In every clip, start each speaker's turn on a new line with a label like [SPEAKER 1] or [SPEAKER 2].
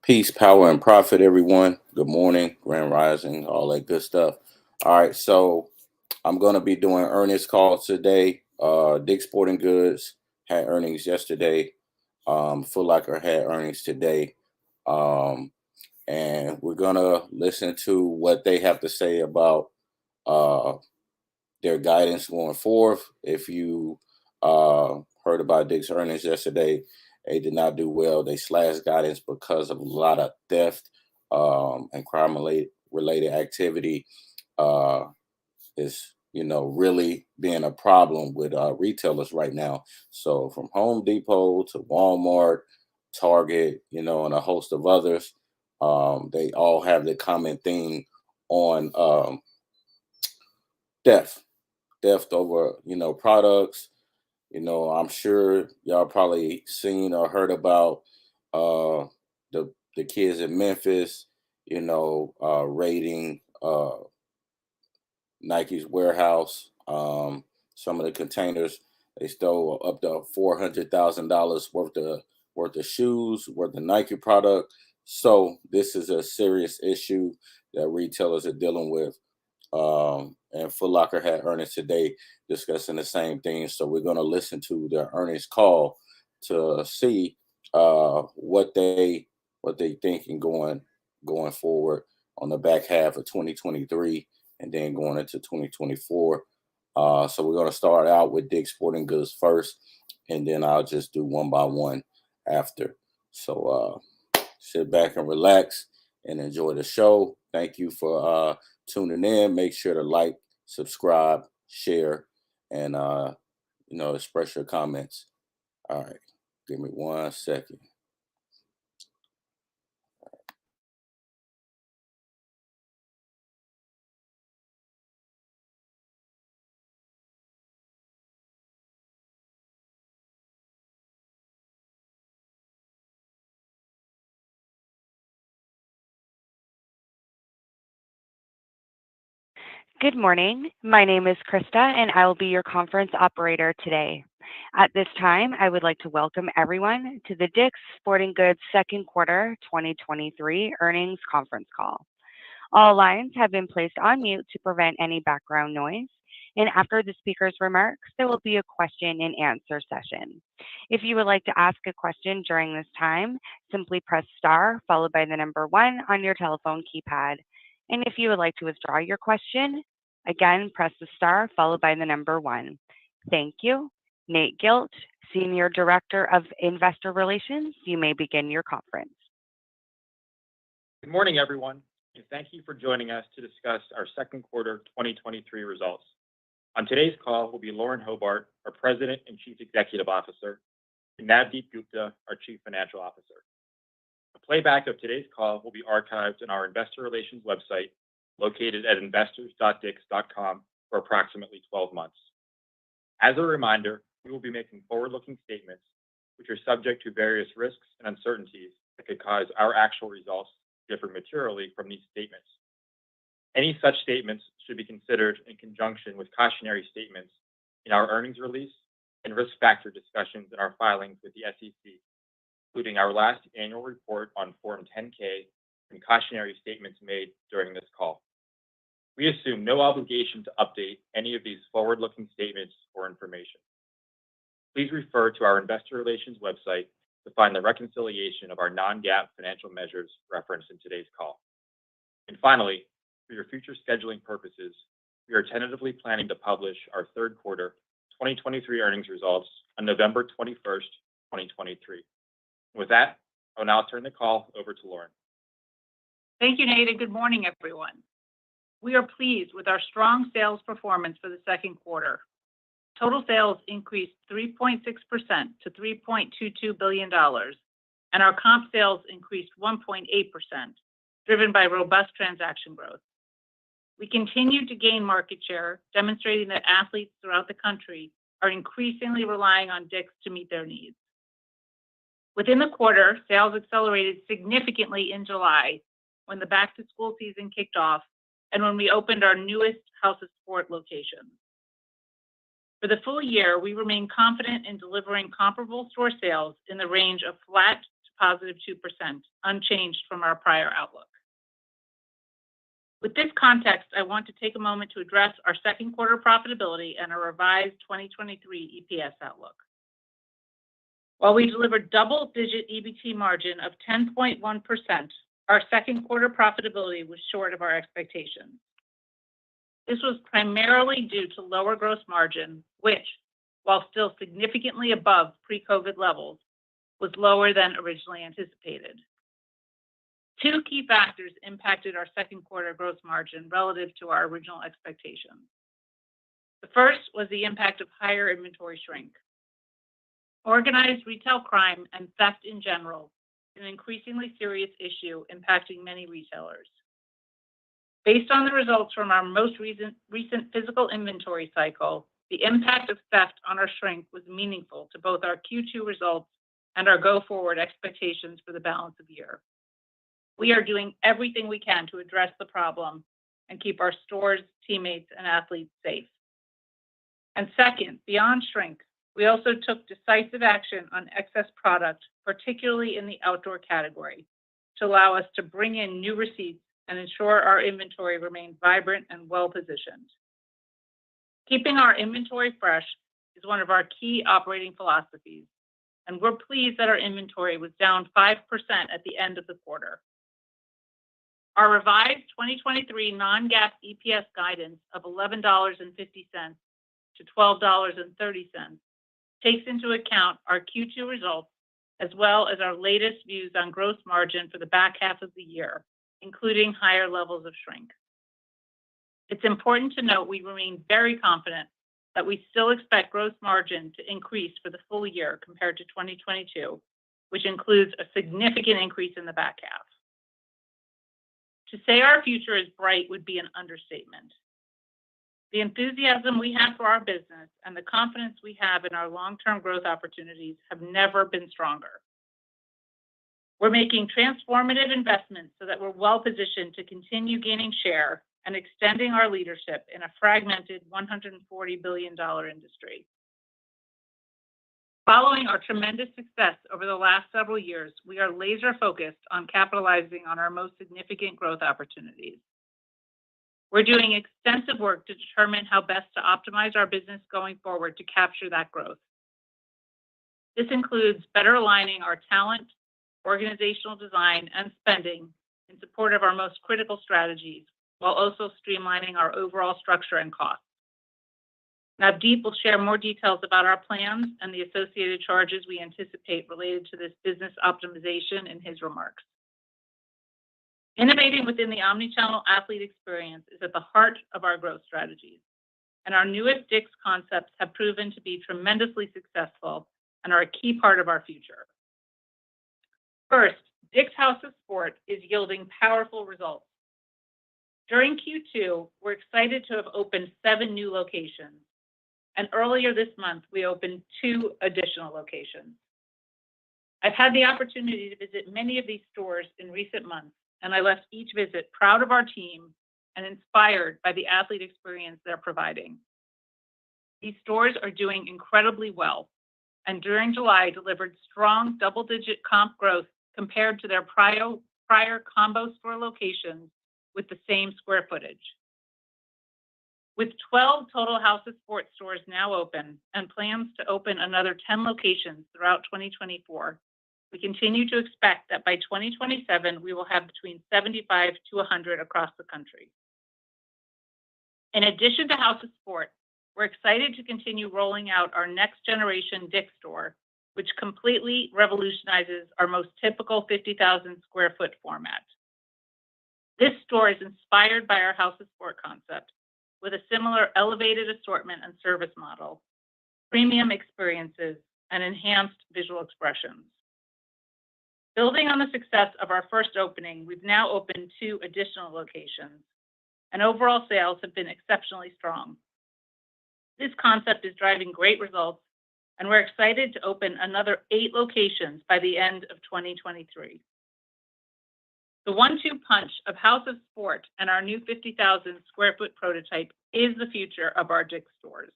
[SPEAKER 1] Peace, power, and profit, everyone. Good morning, grand rising, all that good stuff. All right, so I'm gonna be doing earnings calls today. Dick Sporting Goods had earnings yesterday. Foot Locker had earnings today. Um, and we're gonna listen to what they have to say about uh their guidance going forth. If you heard about Dick's earnings yesterday, they did not do well. They slashed guidance because of a lot of theft and crime related activity. Uh, is really being a problem with retailers right now. So from Home Depot to Walmart, Target, and a host of others, they all have the common theme on theft theft over products. I'm sure y'all probably seen or heard about uh the kids in Memphis, raiding Nike's warehouse. Some of the containers, they stole up to $400,000 worth of shoes, worth of Nike product. So this is a serious issue that retailers are dealing with. And Foot Locker had earnings today discussing the same thing. So we're going to listen to their earnings call to see what they thinking going forward on the back half of 2023 and then going into 2024. So we're going to start out with Dick's Sporting Goods first, and then I'll just do one by one after. So sit back and relax and enjoy the show. Thank you for tuning in. Make sure to like, subscribe, share, and express your comments. All right, give me 1 second.
[SPEAKER 2] Good morning. My name is Krista, and I will be your conference operator today. At this time, I would like to welcome everyone to the Dick's Sporting Goods second quarter 2023 earnings conference call. All lines have been placed on mute to prevent any background noise, and after the speaker's remarks, there will be a question and answer session. If you would like to ask a question during this time, simply press star followed by the number one on your telephone keypad. And if you would like to withdraw your question, again, press the star followed by the number one. Thank you. Nate Gilt, Senior Director of Investor Relations, you may begin your conference.
[SPEAKER 3] Good morning, everyone, and thank you for joining us to discuss our second quarter 2023 results. On today's call will be Lauren Hobart, our President and Chief Executive Officer, and Navdeep Gupta, our Chief Financial Officer. A playback of today's call will be archived on our investor relations website, located at investors.dicks.com for approximately 12 months. As a reminder, we will be making forward-looking statements, which are subject to various risks and uncertainties that could cause our actual results to differ materially from these statements. Any such statements should be considered in conjunction with cautionary statements in our earnings release and risk factor discussions in our filings with the SEC, including our last annual report on Form 10-K and cautionary statements made during this call. We assume no obligation to update any of these forward-looking statements or information. Please refer to our investor relations website to find the reconciliation of our non-GAAP financial measures referenced in today's call. And finally, for your future scheduling purposes, we are tentatively planning to publish our third quarter 2023 earnings results on November 21st, 2023. With that, I will now turn the call over to Lauren.
[SPEAKER 4] Thank you, Nate, and good morning, everyone. We are pleased with our strong sales performance for the second quarter. Total sales increased 3.6% to $3.22 billion, and our comp sales increased 1.8%, driven by robust transaction growth. We continue to gain market share, demonstrating that athletes throughout the country are increasingly relying on Dick's to meet their needs. Within the quarter, sales accelerated significantly in July when the back-to-school season kicked off and when we opened our newest House of Sport location. For the full year, we remain confident in delivering comparable store sales in the range of flat to positive 2%, unchanged from our prior outlook. With this context, I want to take a moment to address our second quarter profitability and our revised 2023 EPS outlook. While we delivered double-digit EBT margin of 10.1%, our second quarter profitability was short of our expectations. This was primarily due to lower gross margin, which, while still significantly above pre-COVID levels, was lower than originally anticipated. Two key factors impacted our second quarter gross margin relative to our original expectations. The first was the impact of higher inventory shrink. Organized retail crime and theft in general is an increasingly serious issue impacting many retailers. Based on the results from our most recent physical inventory cycle, the impact of theft on our shrink was meaningful to both our Q2 results and our go-forward expectations for the balance of the year. We are doing everything we can to address the problem and keep our stores, teammates, and athletes safe. And second, beyond shrink, we also took decisive action on excess product, particularly in the outdoor category, to allow us to bring in new receipts and ensure our inventory remained vibrant and well-positioned. Keeping our inventory fresh is one of our key operating philosophies, and we're pleased that our inventory was down 5% at the end of the quarter. Our revised 2023 non-GAAP EPS guidance of $11.50 to $12.30 takes into account our Q2 results, as well as our latest views on gross margin for the back half of the year, including higher levels of shrink. It's important to note we remain very confident that we still expect gross margin to increase for the full year compared to 2022, which includes a significant increase in the back half. To say our future is bright would be an understatement. The enthusiasm we have for our business and the confidence we have in our long-term growth opportunities have never been stronger. We're making transformative investments so that we're well-positioned to continue gaining share and extending our leadership in a fragmented $140 billion industry. Following our tremendous success over the last several years, we are laser-focused on capitalizing on our most significant growth opportunities. We're doing extensive work to determine how best to optimize our business going forward to capture that growth. This includes better aligning our talent, organizational design, and spending in support of our most critical strategies, while also streamlining our overall structure and costs. Navdeep will share more details about our plans and the associated charges we anticipate related to this business optimization in his remarks. Innovating within the omnichannel athlete experience is at the heart of our growth strategies, and our newest DICK'S concepts have proven to be tremendously successful and are a key part of our future. First, DICK'S House of Sport is yielding powerful results. During Q2, we're excited to have opened 7 new locations, and earlier this month, we opened 2 additional locations. I've had the opportunity to visit many of these stores in recent months, and I left each visit proud of our team and inspired by the athlete experience they're providing. These stores are doing incredibly well, and during July, delivered strong double-digit comp growth compared to their prior combo store locations with the same square footage. With 12 total House of Sport stores now open and plans to open another 10 locations throughout 2024, we continue to expect that by 2027, we will have between 75 to 100 across the country. In addition to House of Sport, we're excited to continue rolling out our next generation DICK'S store, which completely revolutionizes our most typical 50,000 square foot format. This store is inspired by our House of Sport concept, with a similar elevated assortment and service model, premium experiences, and enhanced visual expressions. Building on the success of our first opening, we've now opened 2 additional locations, and overall sales have been exceptionally strong. This concept is driving great results, and we're excited to open another 8 locations by the end of 2023. The 1-2 punch of House of Sport and our new 50,000 square foot prototype is the future of our DICK'S stores.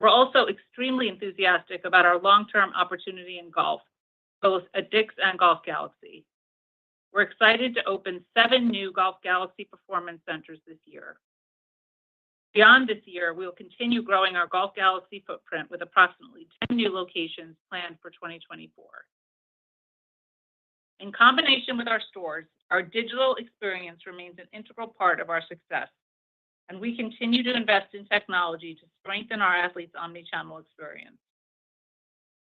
[SPEAKER 4] We're also extremely enthusiastic about our long-term opportunity in golf, both at Dick's and Golf Galaxy. We're excited to open 7 new Golf Galaxy Performance Centers this year. Beyond this year, we will continue growing our Golf Galaxy footprint with approximately 10 new locations planned for 2024. In combination with our stores, our digital experience remains an integral part of our success, and we continue to invest in technology to strengthen our athletes' omnichannel experience.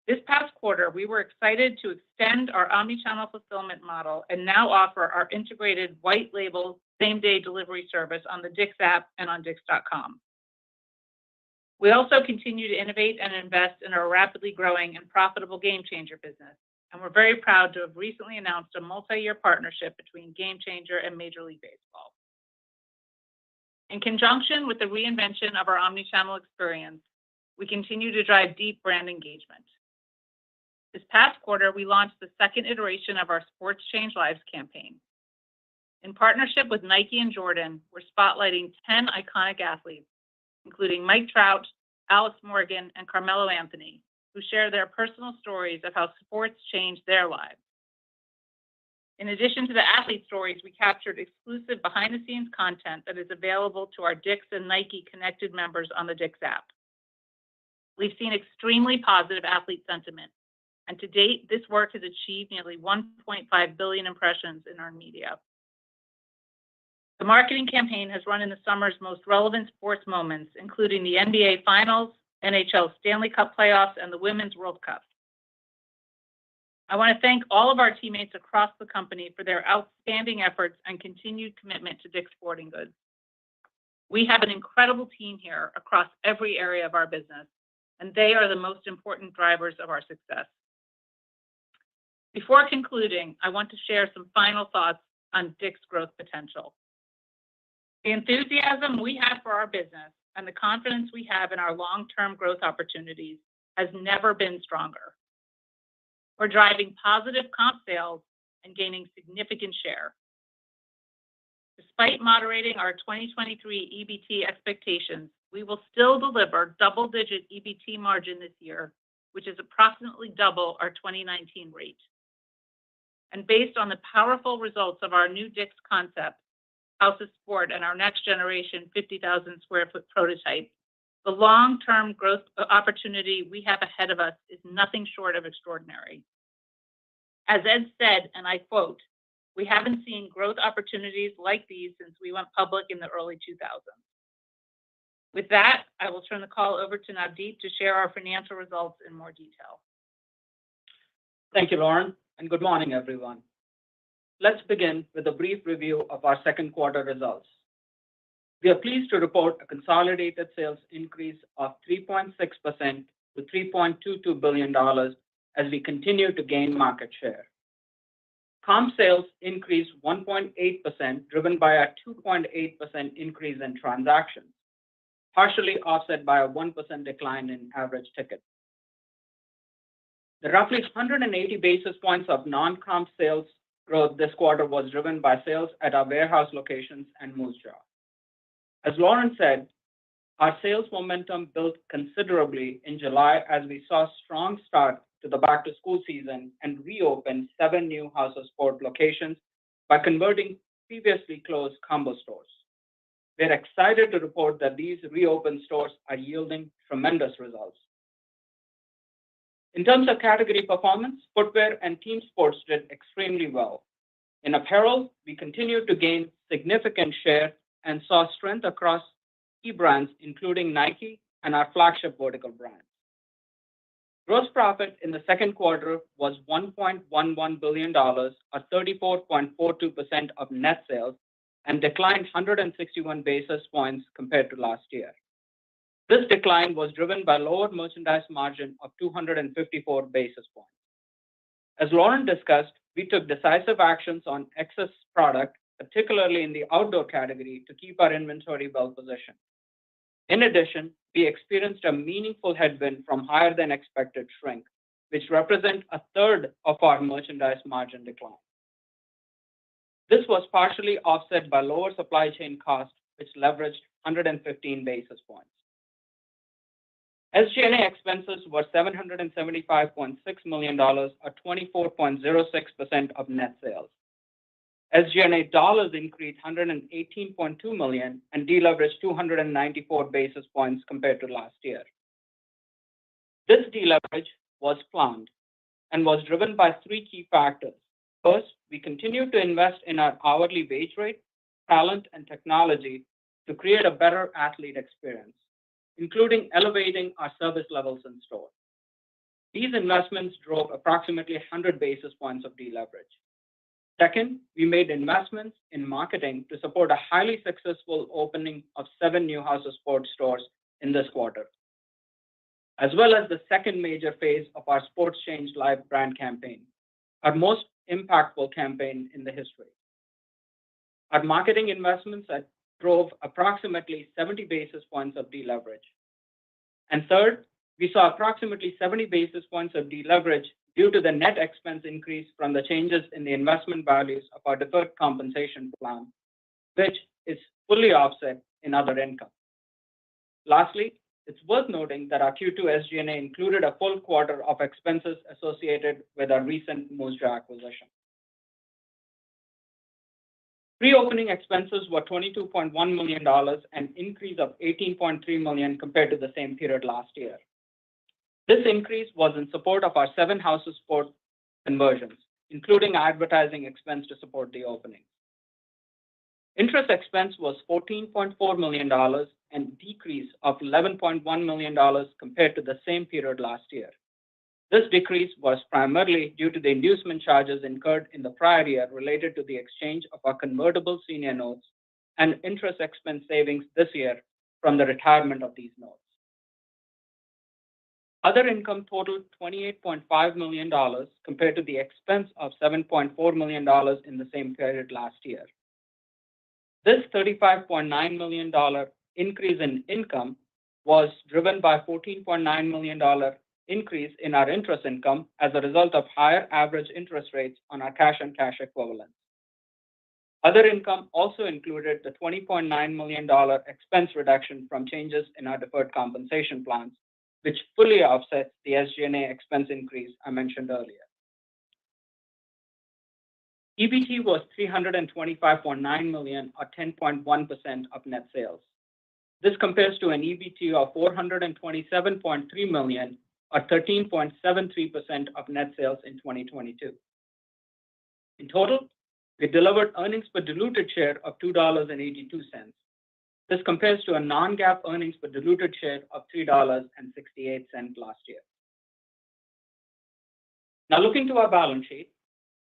[SPEAKER 4] This past quarter, we were excited to extend our omnichannel fulfillment model and now offer our integrated white label same-day delivery service on the Dick's app and on Dicks.com. We also continue to innovate and invest in our rapidly growing and profitable Game Changer business, and we're very proud to have recently announced a multi-year partnership between Game Changer and Major League Baseball. In conjunction with the reinvention of our omnichannel experience, we continue to drive deep brand engagement. This past quarter, we launched the second iteration of our Sports Change Lives campaign. In partnership with Nike and Jordan, we're spotlighting 10 iconic athletes, including Mike Trout, Alex Morgan, and Carmelo Anthony, who share their personal stories of how sports changed their lives. In addition to the athlete stories, we captured exclusive behind-the-scenes content that is available to our Dick's and Nike Connected members on the Dick's app. We've seen extremely positive athlete sentiment, and to date, this work has achieved nearly 1.5 billion impressions in earned media. The marketing campaign has run in the summer's most relevant sports moments, including the NBA Finals, NHL Stanley Cup playoffs, and the Women's World Cup. I want to thank all of our teammates across the company for their outstanding efforts and continued commitment to Dick's Sporting Goods. We have an incredible team here across every area of our business, and they are the most important drivers of our success. Before concluding, I want to share some final thoughts on Dick's growth potential. The enthusiasm we have for our business and the confidence we have in our long-term growth opportunities has never been stronger. We're driving positive comp sales and gaining significant share. Despite moderating our 2023 EBT expectations, we will still deliver double-digit EBT margin this year, which is approximately double our 2019 rate. And based on the powerful results of our new Dick's concept, House of Sport, and our next generation 50,000 square foot prototype, the long-term growth opportunity we have ahead of us is nothing short of extraordinary. As Ed said, and I quote, "We haven't seen growth opportunities like these since we went public in the early 2000s. With that, I will turn the call over to Navdeep to share our financial results in more detail.
[SPEAKER 5] Thank you, Lauren, and good morning, everyone. Let's begin with a brief review of our second quarter results. We are pleased to report a consolidated sales increase of 3.6% to $3.22 billion as we continue to gain market share. Comp sales increased 1.8%, driven by a 2.8% increase in transactions, partially offset by a 1% decline in average ticket. The roughly 180 basis points of non-comp sales growth this quarter was driven by sales at our warehouse locations and Moose Jaw. As Lauren said, our sales momentum built considerably in July as we saw a strong start to the back-to-school season and reopened 7 new House of Sport locations by converting previously closed combo stores. We're excited to report that these reopened stores are yielding tremendous results. In terms of category performance, footwear and team sports did extremely well. In apparel, we continued to gain significant share and saw strength across key brands, including Nike and our flagship vertical brands. Gross profit in the second quarter was $1.11 billion, or 34.42% of net sales, and declined 161 basis points compared to last year. This decline was driven by lower merchandise margin of 254 basis points. As Lauren discussed, we took decisive actions on excess product, particularly in the outdoor category, to keep our inventory well positioned. In addition, we experienced a meaningful headwind from higher than expected shrink, which represents a third of our merchandise margin decline. This was partially offset by lower supply chain costs, which leveraged 115 basis points. SG&A expenses were $775.6 million, or 24.06% of net sales. SG&A dollars increased $118.2 million and deleveraged 294 basis points compared to last year. This deleverage was planned and was driven by three key factors. First, we continue to invest in our hourly wage rate, talent, and technology to create a better athlete experience, including elevating our service levels in store. These investments drove approximately 100 basis points of deleverage. Second, we made investments in marketing to support a highly successful opening of 7 new House of Sport stores in this quarter, as well as the second major phase of our Sports Change Live brand campaign, our most impactful campaign in the history. Our marketing investments drove approximately 70 basis points of deleverage. And third, we saw approximately 70 basis points of deleverage due to the net expense increase from the changes in the investment values of our deferred compensation plan, which is fully offset in other income. Lastly, it's worth noting that our Q2 SG&A included a full quarter of expenses associated with our recent Moose Jaw acquisition. Pre-opening expenses were $22.1 million, an increase of $18.3 million compared to the same period last year. This increase was in support of our 7 House of Sport conversions, including advertising expense to support the opening. Interest expense was $14.4 million, and decrease of $11.1 million compared to the same period last year. This decrease was primarily due to the inducement charges incurred in the prior year related to the exchange of our convertible senior notes and interest expense savings this year from the retirement of these notes. Other income totaled $28.5 million compared to the expense of $7.4 million in the same period last year. This $35.9 million increase in income was driven by $14.9 million increase in our interest income as a result of higher average interest rates on our cash and cash equivalents. Other income also included the $20.9 million expense reduction from changes in our deferred compensation plans, which fully offsets the SG&A expense increase I mentioned earlier. EBT was $325.9 million, or 10.1% of net sales. This compares to an EBT of $427.3 million, or 13.73% of net sales in 2022. In total, we delivered earnings per diluted share of $2.82. This compares to a non-GAAP earnings per diluted share of $3.68 last year. Now looking to our balance sheet,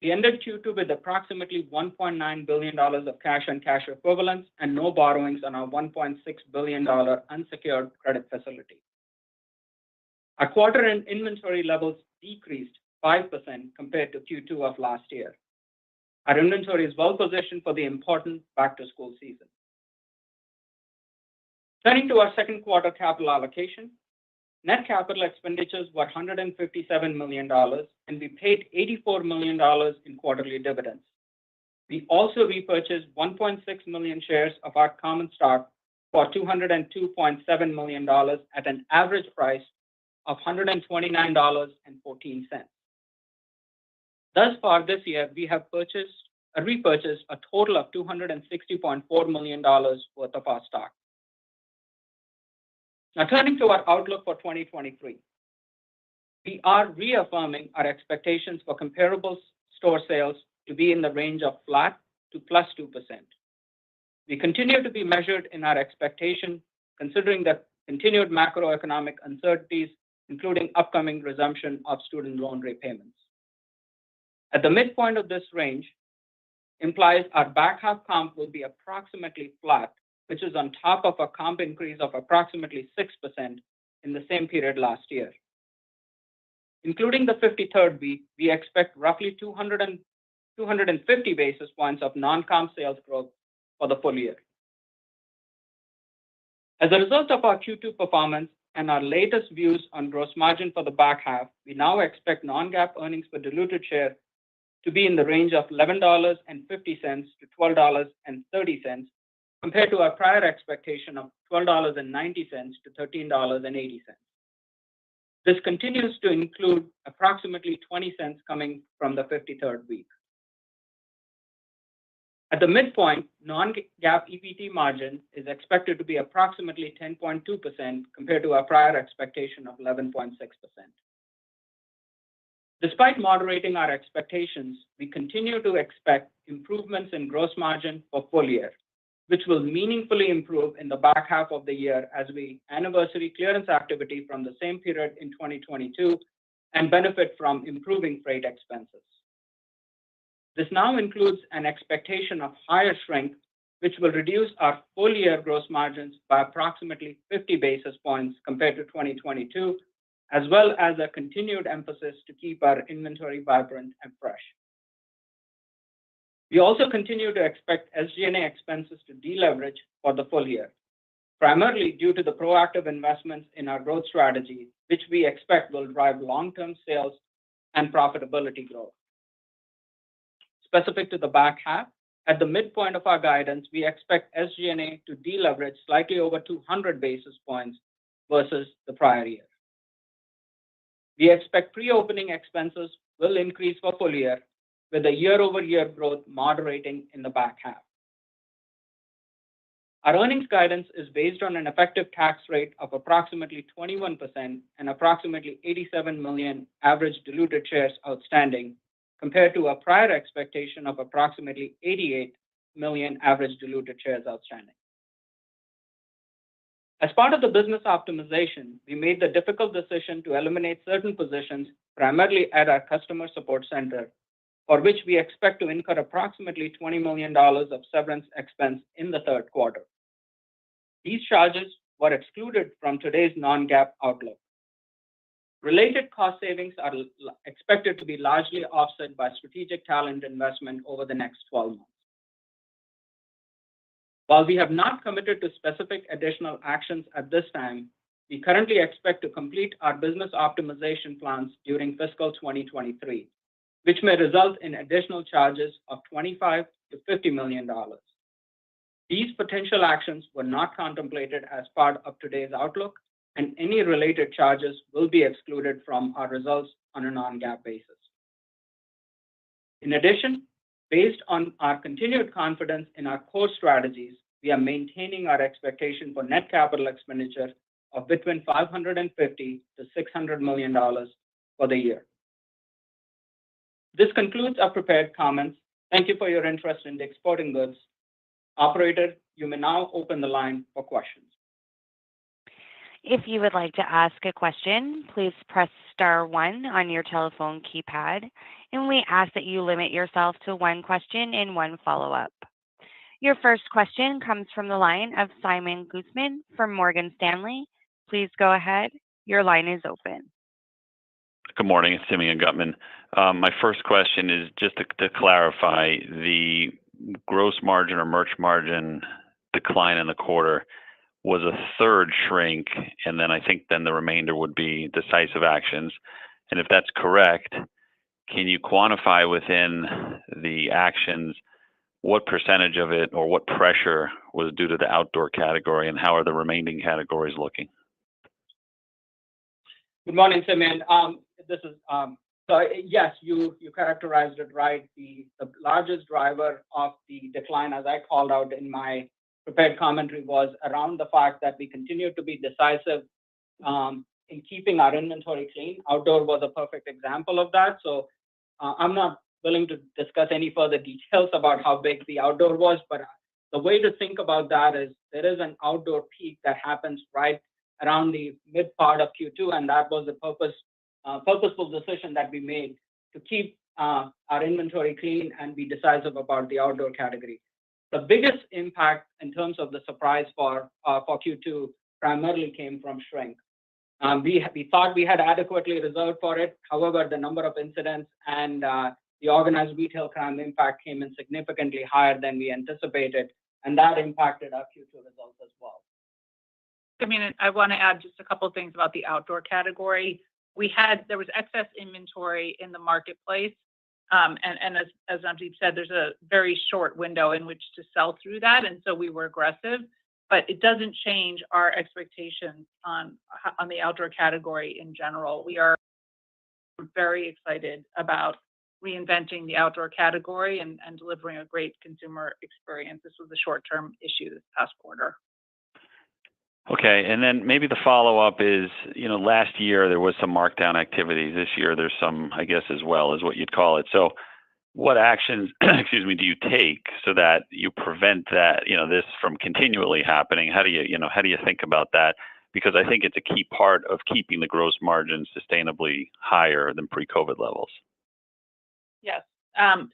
[SPEAKER 5] we ended Q2 with approximately $1.9 billion of cash and cash equivalents and no borrowings on our $1.6 billion unsecured credit facility. Our quarter-end inventory levels decreased 5% compared to Q2 of last year. Our inventory is well positioned for the important back-to-school season. Turning to our second quarter capital allocation, net capital expenditures were $157 million, and we paid $84 million in quarterly dividends. We also repurchased 1.6 million shares of our common stock for $202.7 million at an average price of $129.14. Thus far this year, we have repurchased a total of $260.4 million worth of our stock. Now turning to our outlook for 2023. We are reaffirming our expectations for comparable store sales to be in the range of flat to +2%. We continue to be measured in our expectation, considering the continued macroeconomic uncertainties, including upcoming resumption of student loan repayments. At the midpoint of this range implies our back half comp will be approximately flat, which is on top of a comp increase of approximately 6% in the same period last year. Including the 53rd week, we expect roughly 250 basis points of non-comp sales growth for the full year. As a result of our Q2 performance and our latest views on gross margin for the back half, we now expect non-GAAP earnings per diluted share to be in the range of $11.50 to $12.30, compared to our prior expectation of $12.90 to $13.80. This continues to include approximately 20 cents coming from the 53rd week. At the midpoint, non-GAAP EBT margin is expected to be approximately 10.2% compared to our prior expectation of 11.6%. Despite moderating our expectations, we continue to expect improvements in gross margin for full year, which will meaningfully improve in the back half of the year as we anniversary clearance activity from the same period in 2022 and benefit from improving freight expenses. This now includes an expectation of higher shrink, which will reduce our full year gross margins by approximately 50 basis points compared to 2022, as well as a continued emphasis to keep our inventory vibrant and fresh. We also continue to expect SG&A expenses to deleverage for the full year, primarily due to the proactive investments in our growth strategy, which we expect will drive long-term sales and profitability growth. Specific to the back half, at the midpoint of our guidance, we expect SG&A to deleverage slightly over 200 basis points versus the prior year. We expect pre-opening expenses will increase for full year, with the year-over-year growth moderating in the back half. Our earnings guidance is based on an effective tax rate of approximately 21% and approximately 87 million average diluted shares outstanding, compared to a prior expectation of approximately 88 million average diluted shares outstanding. As part of the business optimization, we made the difficult decision to eliminate certain positions, primarily at our customer support center, for which we expect to incur approximately $20 million of severance expense in the third quarter. These charges were excluded from today's non-GAAP outlook. Related cost savings are expected to be largely offset by strategic talent investment over the next 12 months. While we have not committed to specific additional actions at this time, we currently expect to complete our business optimization plans during fiscal 2023, which may result in additional charges of $25 to $50 million. These potential actions were not contemplated as part of today's outlook, and any related charges will be excluded from our results on a non-GAAP basis. In addition, based on our continued confidence in our core strategies, we are maintaining our expectation for net capital expenditure of between $550 to $600 million for the year. This concludes our prepared comments. Thank you for your interest in DICK'S Sporting Goods. Operator, you may now open the line for questions.
[SPEAKER 2] If you would like to ask a question, please press star one on your telephone keypad, and we ask that you limit yourself to one question and one follow-up. Your first question comes from the line of Simeon Gutman from Morgan Stanley. Please go ahead. Your line is open.
[SPEAKER 6] Good morning, it's Simeon Gutman. My first question is just to clarify the gross margin or merch margin decline in the quarter was a third shrink, and then I think the remainder would be decisive actions. And if that's correct, can you quantify within the actions what percentage of it or what pressure was due to the outdoor category, and how are the remaining categories looking?
[SPEAKER 5] Good morning, Simeon. So yes, you characterized it right. The largest driver of the decline, as I called out in my prepared commentary, was around the fact that we continue to be decisive in keeping our inventory clean. Outdoor was a perfect example of that. So I'm not willing to discuss any further details about how big the outdoor was, but the way to think about that is there is an outdoor peak that happens right around the mid part of Q2, and that was a purposeful decision that we made to keep our inventory clean and be decisive about the outdoor category. The biggest impact in terms of the surprise for Q2 primarily came from shrink. We thought we had adequately reserved for it. However, the number of incidents and the organized retail crime impact came in significantly higher than we anticipated, and that impacted our Q2 results as well.
[SPEAKER 4] I mean, I want to add just a couple of things about the outdoor category. There was excess inventory in the marketplace, and as Navdeep said, there's a very short window in which to sell through that, and so we were aggressive. but it doesn't change our expectations on the outdoor category in general. We are very excited about reinventing the outdoor category and delivering a great consumer experience. This was a short-term issue this past quarter.
[SPEAKER 6] Okay, and then maybe the follow-up is, last year there was some markdown activity. This year there's some, I guess, as well, is what you'd call it. So what actions, excuse me, do you take so that you prevent that, this from continually happening? How do you think about that? Because I think it's a key part of keeping the gross margin sustainably higher than pre-COVID levels.
[SPEAKER 4] Yes.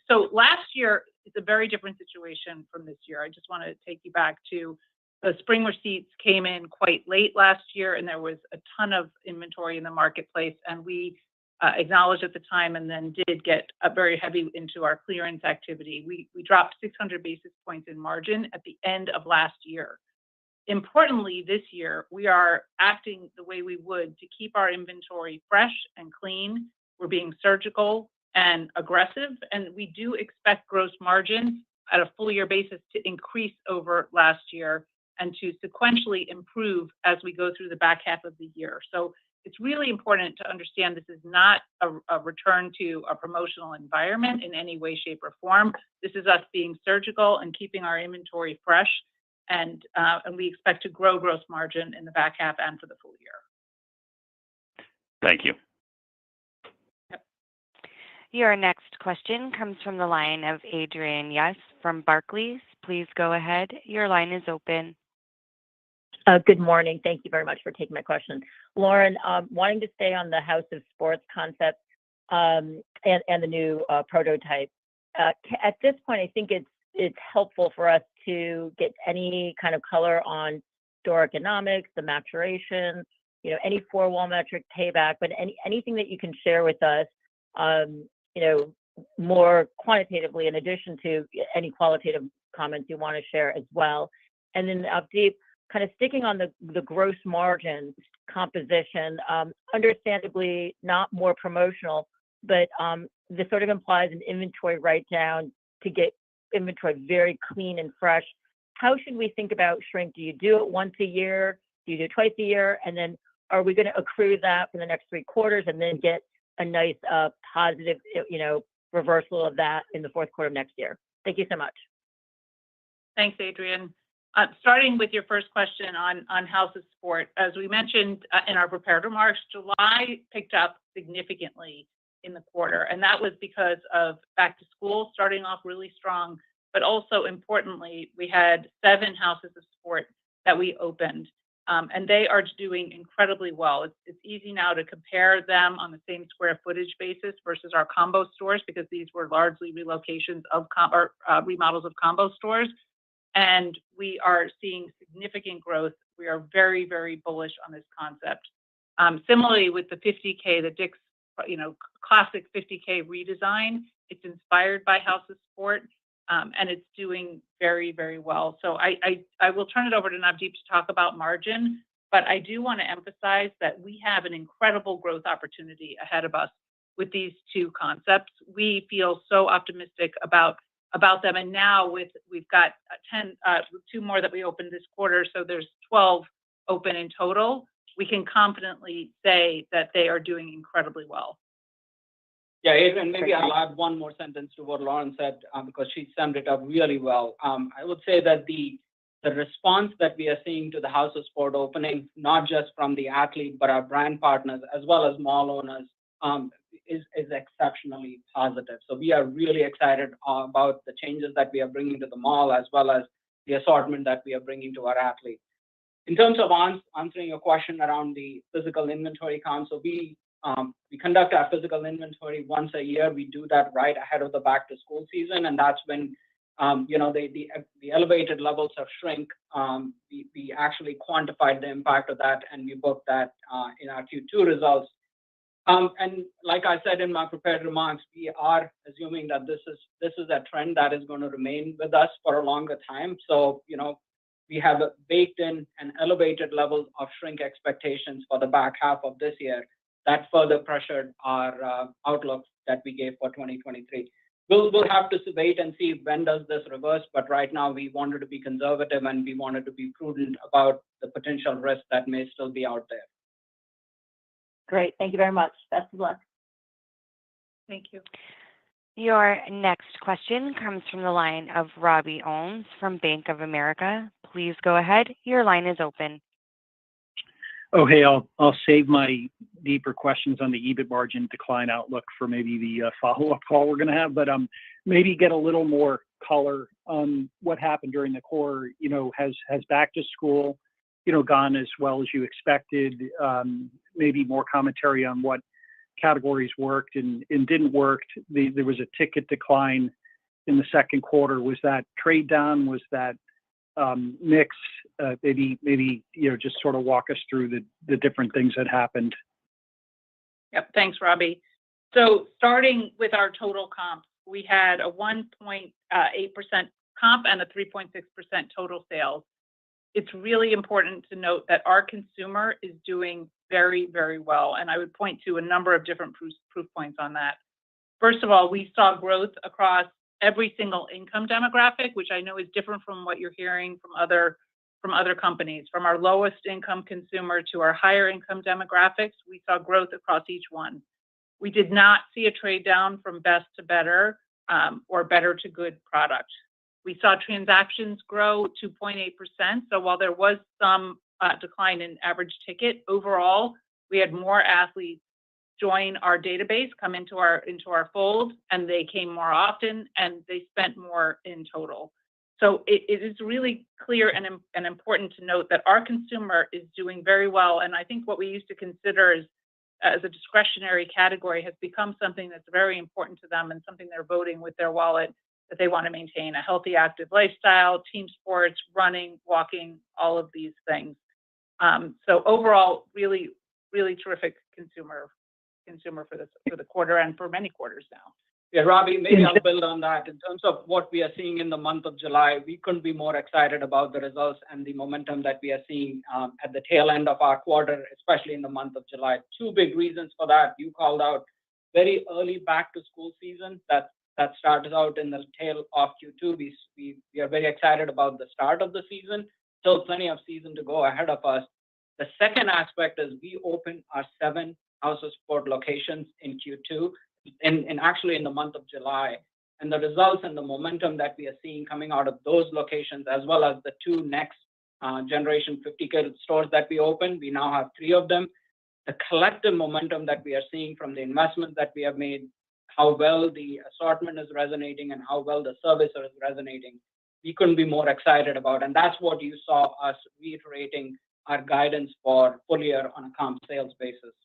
[SPEAKER 4] So last year is a very different situation from this year. I just want to take you back to the spring receipts came in quite late last year, and there was a ton of inventory in the marketplace, and we acknowledged at the time and then did get very heavy into our clearance activity. We dropped 600 basis points in margin at the end of last year. Importantly, this year, we are acting the way we would to keep our inventory fresh and clean. We're being surgical and aggressive, and we do expect gross margin at a full year basis to increase over last year and to sequentially improve as we go through the back half of the year. So it's really important to understand this is not a return to a promotional environment in any way, shape, or form. This is us being surgical and keeping our inventory fresh, and we expect to grow gross margin in the back half and for the full year.
[SPEAKER 6] Thank you.
[SPEAKER 4] Yep.
[SPEAKER 2] Your next question comes from the line of Adrienne Yih from Barclays. Please go ahead. Your line is open.
[SPEAKER 7] Good morning. Thank you very much for taking my question. Lauren, wanting to stay on the House of Sport concept and the new prototype. At this point, I think it's helpful for us to get any kind of color on store economics, the maturation, any four-wall metric payback, but anything that you can share with us, more quantitatively in addition to any qualitative comments you want to share as well. And then Navdeep, kind of sticking on the gross margin composition, understandably not more promotional, but this sort of implies an inventory write-down to get inventory very clean and fresh. How should we think about shrink? Do you do it once a year? Do you do it twice a year? And then are we going to accrue that for the next 3 quarters and then get a nice positive, reversal of that in the fourth quarter of next year? Thank you so much.
[SPEAKER 4] Thanks, Adrienne. Starting with your first question on House of Sport, as we mentioned in our prepared remarks, July picked up significantly in the quarter, and that was because of back to school starting off really strong, but also importantly, we had 7 Houses of Sport that we opened, and they are doing incredibly well. It's easy now to compare them on the same square footage basis versus our combo stores because these were largely relocations of remodels of combo stores. And we are seeing significant growth. We are very, very bullish on this concept. Similarly, with the 50K, the Dick's, classic 50K redesign, it's inspired by House of Sport, and it's doing very, very well. So I will turn it over to Navdeep to talk about margin, but I do want to emphasize that we have an incredible growth opportunity ahead of us with these 2 concepts. We feel so optimistic about them. And now we've got 2 more that we opened this quarter. So there's 12 open in total. We can confidently say that they are doing incredibly well.
[SPEAKER 5] Yeah, Adrienne, maybe I'll add one more sentence to what Lauren said because she summed it up really well. I would say that the response that we are seeing to the House of Sport opening, not just from the athlete, but our brand partners as well as mall owners, is exceptionally positive. So we are really excited about the changes that we are bringing to the mall as well as the assortment that we are bringing to our athletes. In terms of answering your question around the physical inventory count, so we conduct our physical inventory once a year. We do that right ahead of the back to school season, and that's when the elevated levels of shrink. We actually quantified the impact of that, and we booked that in our Q2 results. And like I said in my prepared remarks, we are assuming that this is a trend that is going to remain with us for a longer time. So, we have baked in an elevated level of shrink expectations for the back half of this year that further pressured our outlook that we gave for 2023. we'll have to wait and see when does this reverse. But right now, we wanted to be conservative and we wanted to be prudent about the potential risk that may still be out there.
[SPEAKER 7] Great. Thank you very much. Best of luck.
[SPEAKER 4] Thank you.
[SPEAKER 2] Your next question comes from the line of Robbie Ohmes from Bank of America. Please go ahead. Your line is open.
[SPEAKER 8] Oh, hey, I'll save my deeper questions on the EBIT margin decline outlook for maybe the follow-up call we're going to have, but maybe get a little more color on what happened during the quarter. Has back to school, gone as well as you expected? Maybe more commentary on what categories worked and didn't work. There was a ticket decline in the second quarter. Was that trade down? Was that mix? Maybe just sort of walk us through the different things that happened.
[SPEAKER 4] Yep. Thanks, Robbie. So starting with our total comp, we had a 1.8% comp and a 3.6% total sales. It's really important to note that our consumer is doing very, very well. And I would point to a number of different proof points on that. First of all, we saw growth across every single income demographic, which I know is different from what you're hearing from other companies. From our lowest income consumer to our higher income demographics, we saw growth across each one. We did not see a trade down from best to better or better to good product. We saw transactions grow 2.8%. So while there was some decline in average ticket, overall, we had more athletes join our database, come into our fold, and they came more often and they spent more in total. So it is really clear and important to note that our consumer is doing very well. And I think what we used to consider as a discretionary category has become something that's very important to them and something they're voting with their wallet that they want to maintain: a healthy, active lifestyle, team sports, running, walking, all of these things. So overall, really, really terrific consumer for the quarter and for many quarters now.
[SPEAKER 5] Yeah, Robbie, maybe I'll build on that. In terms of what we are seeing in the month of July, we couldn't be more excited about the results and the momentum that we are seeing at the tail end of our quarter, especially in the month of July. Two big reasons for that. You called out very early back to school season that started out in the tail of Q2. We are very excited about the start of the season. Still plenty of season to go ahead of us. The second aspect is we opened our 7 House of Sport locations in Q2 and actually in the month of July. And the results and the momentum that we are seeing coming out of those locations, as well as the 2 next generation 50K stores that we opened, we now have 3 of them. The collective momentum that we are seeing from the investment that we have made, how well the assortment is resonating and how well the service is resonating, we couldn't be more excited about. And that's what you saw us reiterating our guidance for full year on a comp sales basis.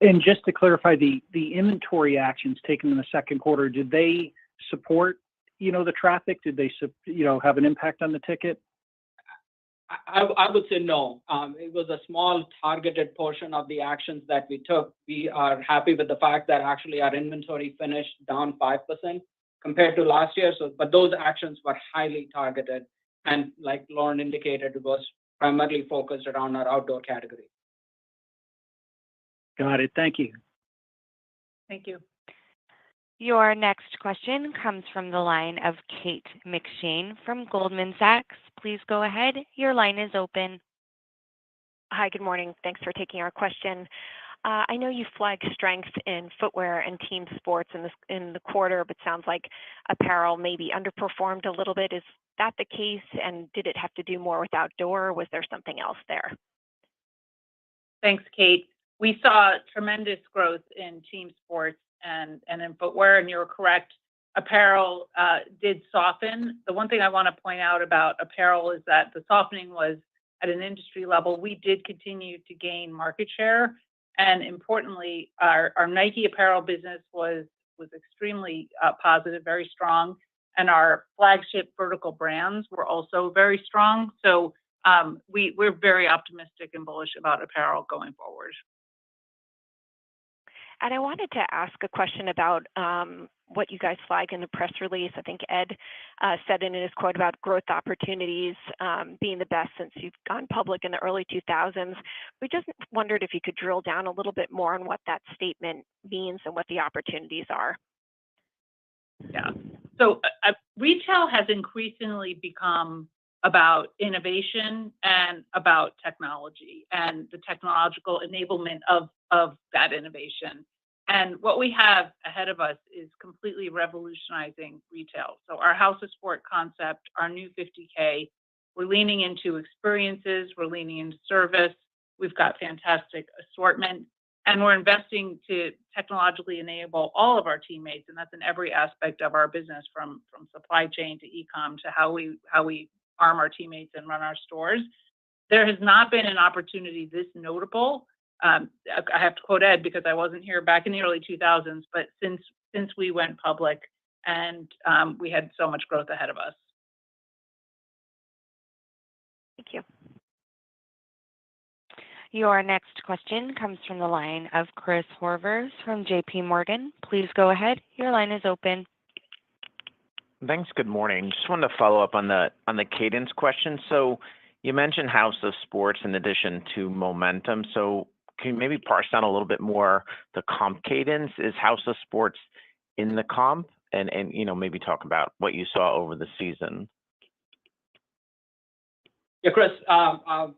[SPEAKER 8] And just to clarify, the inventory actions taken in the second quarter, did they support, the traffic? Did they, have an impact on the ticket?
[SPEAKER 5] I would say no. It was a small targeted portion of the actions that we took. We are happy with the fact that actually our inventory finished down 5% compared to last year. But those actions were highly targeted. And like Lauren indicated, it was primarily focused around our outdoor category.
[SPEAKER 8] Got it. Thank you.
[SPEAKER 4] Thank you.
[SPEAKER 2] Your next question comes from the line of Kate McShane from Goldman Sachs. Please go ahead. Your line is open.
[SPEAKER 9] Hi, good morning. Thanks for taking our question. I know you flagged strength in footwear and team sports in the quarter, but sounds like apparel maybe underperformed a little bit. Is that the case? And did it have to do more with outdoor? Or was there something else there?
[SPEAKER 4] Thanks, Kate. We saw tremendous growth in team sports and in footwear, and you're correct. Apparel did soften. The one thing I want to point out about apparel is that the softening was at an industry level. We did continue to gain market share. And importantly, our Nike apparel business was extremely positive, very strong. And our flagship vertical brands were also very strong. So we're very optimistic and bullish about apparel going forward.
[SPEAKER 9] And I wanted to ask a question about what you guys flagged in the press release. I think Ed said in his quote about growth opportunities being the best since you've gone public in the early 2000s. We just wondered if you could drill down a little bit more on what that statement means and what the opportunities are.
[SPEAKER 4] Yeah. So retail has increasingly become about innovation and about technology and the technological enablement of that innovation. And what we have ahead of us is completely revolutionizing retail. So our House of Sport concept, our new 50K, we're leaning into experiences, we're leaning into service. We've got fantastic assortment, and we're investing to technologically enable all of our teammates, and that's in every aspect of our business, from supply chain to e-com to how we arm our teammates and run our stores. There has not been an opportunity this notable. I have to quote Ed because I wasn't here back in the early 2000s, but since we went public, and we had so much growth ahead of us.
[SPEAKER 9] Thank you.
[SPEAKER 2] Your next question comes from the line of Chris Horvers from JP Morgan. Please go ahead. Your line is open.
[SPEAKER 10] Thanks. Good morning. Just wanted to follow up on the cadence question. So you mentioned House of Sports in addition to momentum. So can you maybe parse down a little bit more the comp cadence? Is House of Sports in the comp? And maybe talk about what you saw over the season.
[SPEAKER 5] Yeah, Chris,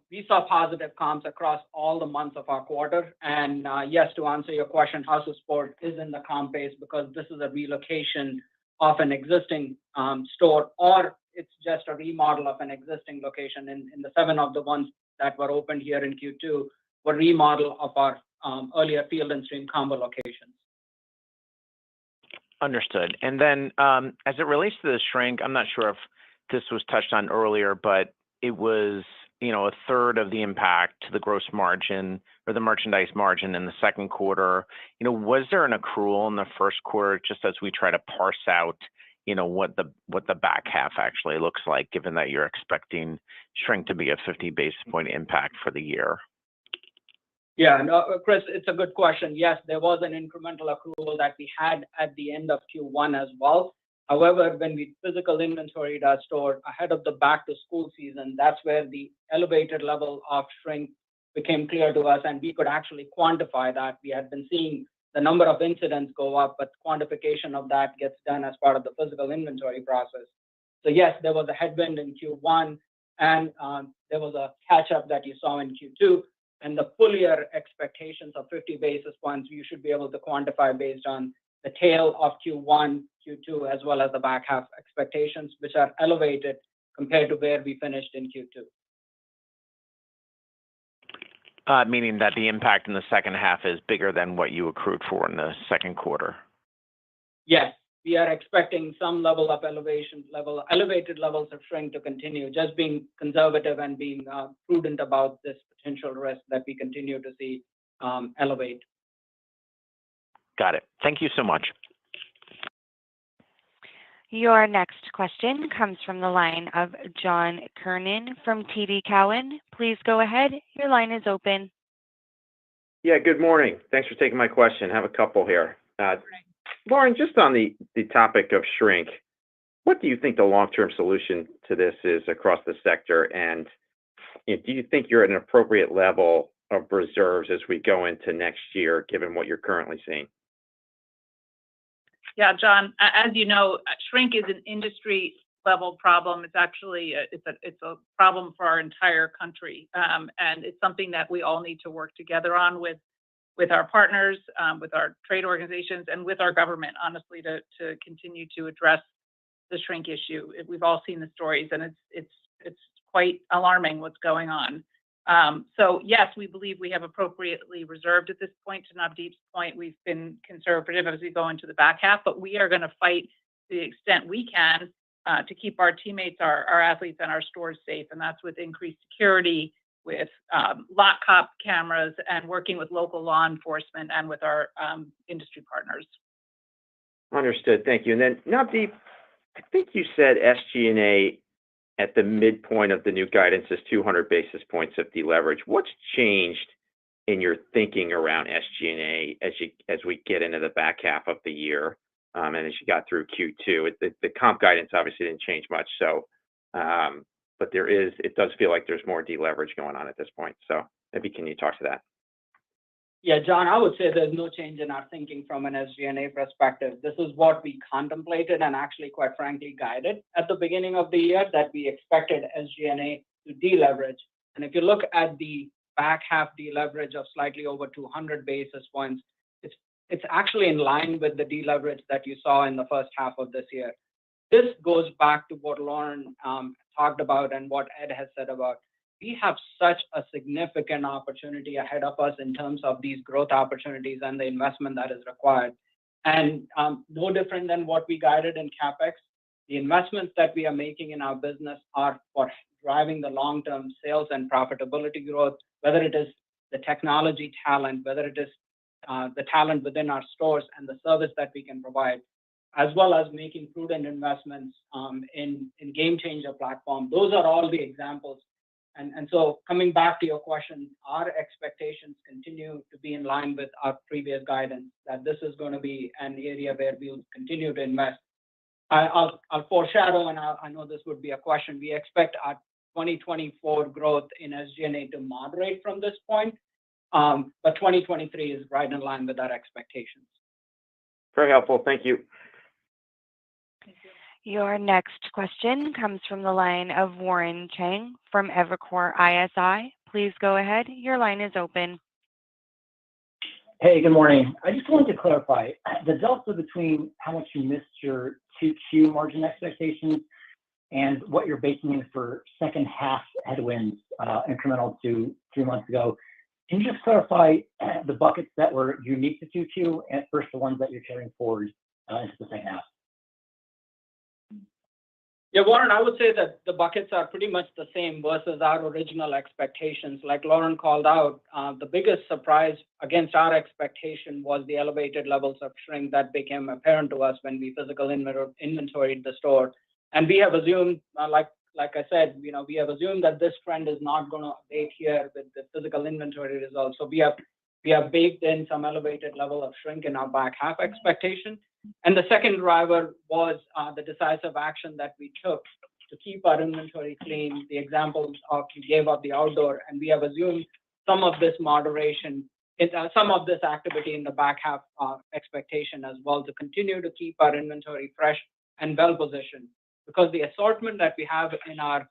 [SPEAKER 5] we saw positive comps across all the months of our quarter. And yes, to answer your question, House of Sport is in the comp base because this is a relocation of an existing store, or it's just a remodel of an existing location. In the 7 of the ones that were opened here in Q2 were remodel of our earlier Field & Stream combo locations.
[SPEAKER 10] Understood. And then as it relates to the shrink, I'm not sure if this was touched on earlier, but it was, a third of the impact to the gross margin or the merchandise margin in the second quarter. Was there an accrual in the first quarter, just as we try to parse out, what the back half actually looks like, given that you're expecting shrink to be a 50 basis point impact for the year?
[SPEAKER 5] Yeah, no, Chris, it's a good question. Yes, there was an incremental accrual that we had at the end of Q1 as well. However, when we physical inventoried our store ahead of the back to school season, that's where the elevated level of shrink became clear to us, and we could actually quantify that. We had been seeing the number of incidents go up, but quantification of that gets done as part of the physical inventory process. So yes, there was a headwind in Q1, and there was a catch up that you saw in Q2, and the full year expectations of 50 basis points, you should be able to quantify based on the tail of Q1, Q2, as well as the back half expectations, which are elevated compared to where we finished in Q2.
[SPEAKER 10] Meaning that the impact in the second half is bigger than what you accrued for in the second quarter?
[SPEAKER 5] Yes, we are expecting some level of elevated levels of shrink to continue, just being conservative and being prudent about this potential risk that we continue to see elevate.
[SPEAKER 10] Got it. Thank you so much.
[SPEAKER 2] Your next question comes from the line of John Kernan from TD Cowen. Please go ahead. Your line is open.
[SPEAKER 11] Yeah, good morning. Thanks for taking my question. I have a couple here. Lauren, just on the topic of shrink, what do you think the long-term solution to this is across the sector? And do you think you're at an appropriate level of reserves as we go into next year, given what you're currently seeing?
[SPEAKER 4] Yeah, John, as you know, shrink is an industry level problem. It's actually it's a problem for our entire country, and it's something that we all need to work together on with our partners, with our trade organizations, and with our government, honestly, to continue to address the shrink issue. We've all seen the stories, and it's quite alarming what's going on. So yes, we believe we have appropriately reserved at this point. To Navdeep's point, we've been conservative as we go into the back half, but we are going to fight to the extent we can to keep our teammates, our athletes, and our stores safe. And that's with increased security, with lock cop cameras, and working with local law enforcement and with our industry partners.
[SPEAKER 11] Understood. Thank you. And then Navdeep, I think you said SG&A at the midpoint of the new guidance is 200 basis points of deleverage. What's changed in your thinking around SG&A as we get into the back half of the year, and as you got through Q2? The comp guidance obviously didn't change much, so but it does feel like there's more deleverage going on at this point. So maybe can you talk to that?
[SPEAKER 5] Yeah, John, I would say there's no change in our thinking from an SG&A perspective. This is what we contemplated and actually, quite frankly, guided at the beginning of the year, that we expected SG&A to deleverage. And if you look at the back half deleverage of slightly over 200 basis points, it's actually in line with the deleverage that you saw in the first half of this year. This goes back to what Lauren talked about and what Ed has said about. We have such a significant opportunity ahead of us in terms of these growth opportunities and the investment that is required. And no different than what we guided in CapEx, the investments that we are making in our business are for driving the long-term sales and profitability growth, whether it is the technology talent, whether it is the talent within our stores and the service that we can provide, as well as making prudent investments in Game Changer platform. Those are all the examples. And so coming back to your question, our expectations continue to be in line with our previous guidance, that this is going to be an area where we'll continue to invest. I'll foreshadow, and I know this would be a question. We expect our 2024 growth in SG&A to moderate from this point, but 2023 is right in line with our expectations.
[SPEAKER 11] Very helpful. Thank you.
[SPEAKER 2] Your next question comes from the line of Warren Cheng from Evercore ISI. Please go ahead. Your line is open.
[SPEAKER 12] Hey, good morning. I just wanted to clarify the delta between how much you missed your 2Q margin expectations and what you're baking in for second half headwinds incremental to 3 months ago. Can you just clarify the buckets that were unique to 2Q and first the ones that you're carrying forward into the second half?
[SPEAKER 5] Yeah, Warren, I would say that the buckets are pretty much the same versus our original expectations. Like Lauren called out, the biggest surprise against our expectation was the elevated levels of shrink that became apparent to us when we physical inventoried the store. And we have assumed, like I said, we have assumed that this trend is not going to abate here with the physical inventory results. So we have baked in some elevated level of shrink in our back half expectation. And the second driver was the decisive action that we took to keep our inventory clean. The examples you gave of the outdoor, and we have assumed some of this moderation, some of this activity in the back half expectation as well, to continue to keep our inventory fresh and well positioned. Because the assortment that we have in our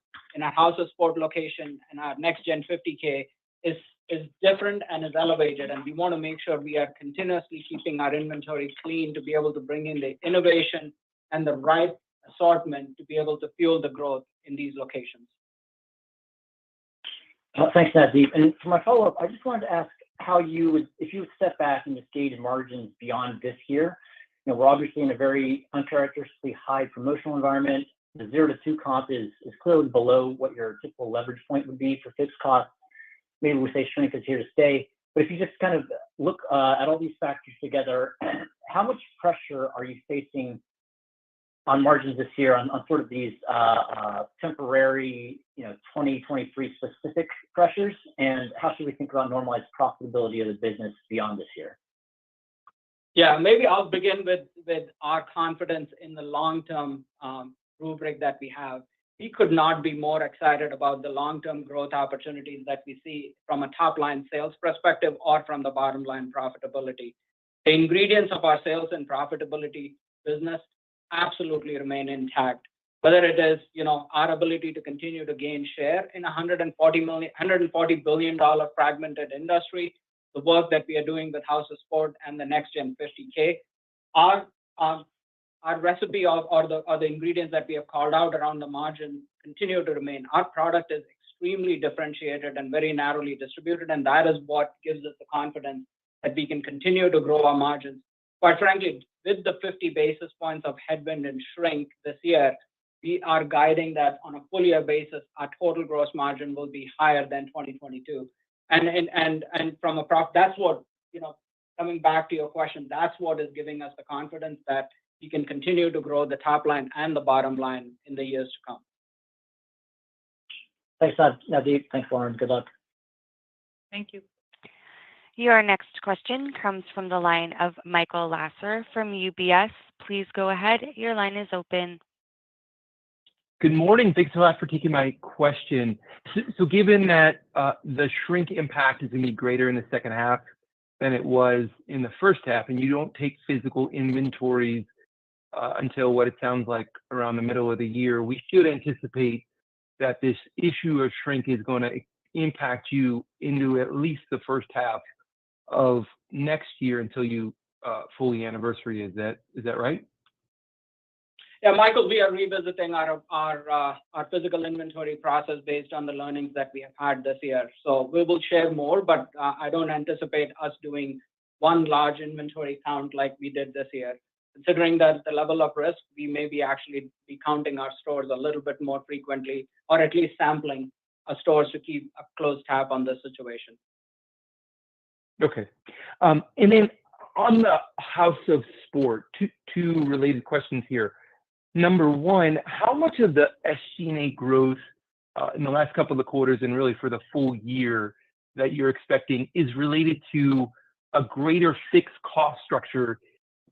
[SPEAKER 5] House of Sport location and our Next Gen 50K is different and is elevated, and we want to make sure we are continuously keeping our inventory clean to be able to bring in the innovation and the right assortment to be able to fuel the growth in these locations.
[SPEAKER 12] Thanks, Navdeep. And for my follow-up, I just wanted to ask how you would, if you would step back and just gauge margins beyond this year. We're obviously in a very uncharacteristically high promotional environment. The 0 to 2 comp is clearly below what your typical leverage point would be for fixed costs. Maybe we say shrink is here to stay. But if you just kind of look at all these factors together, how much pressure are you facing on margins this year on sort of these temporary, 2023 specific pressures? And how should we think about normalized profitability of the business beyond this year?
[SPEAKER 5] Yeah, maybe I'll begin with our confidence in the long-term rubric that we have. We could not be more excited about the long-term growth opportunities that we see from a top-line sales perspective or from the bottom-line profitability. The ingredients of our sales and profitability business absolutely remain intact. Whether it is, our ability to continue to gain share in a $140 billion fragmented industry, the work that we are doing with House of Sport and the Next Gen 50K, our recipe or the ingredients that we have called out around the margin continue to remain. Our product is extremely differentiated and very narrowly distributed, and that is what gives us the confidence that we can continue to grow our margins. Quite frankly, with the 50 basis points of headwind and shrink this year, we are guiding that on a full year basis, our total gross margin will be higher than 2022. And from a that's what, coming back to your question, that's what is giving us the confidence that we can continue to grow the top line and the bottom line in the years to come.
[SPEAKER 12] Thanks, Navdeep. Thanks, Lauren. Good luck.
[SPEAKER 4] Thank you.
[SPEAKER 2] Your next question comes from the line of Michael Lasser from UBS. Please go ahead. Your line is open.
[SPEAKER 13] Good morning. Thanks a lot for taking my question. So given that the shrink impact is going to be greater in the second half, than it was in the first half, and you don't take physical inventories until what it sounds like around the middle of the year, we should anticipate that this issue of shrink is going to impact you into at least the first half of next year until you fully anniversary. Is that right?
[SPEAKER 5] Yeah, Michael, we are revisiting our physical inventory process based on the learnings that we have had this year. So we will share more, but I don't anticipate us doing one large inventory count like we did this year. Considering that the level of risk, we may be actually be counting our stores a little bit more frequently, or at least sampling our stores to keep a close tab on the situation.
[SPEAKER 13] Okay. And then on the House of Sport, two related questions here. Number one, how much of the SG&A growth in the last couple of quarters and really for the full year that you're expecting is related to a greater fixed cost structure,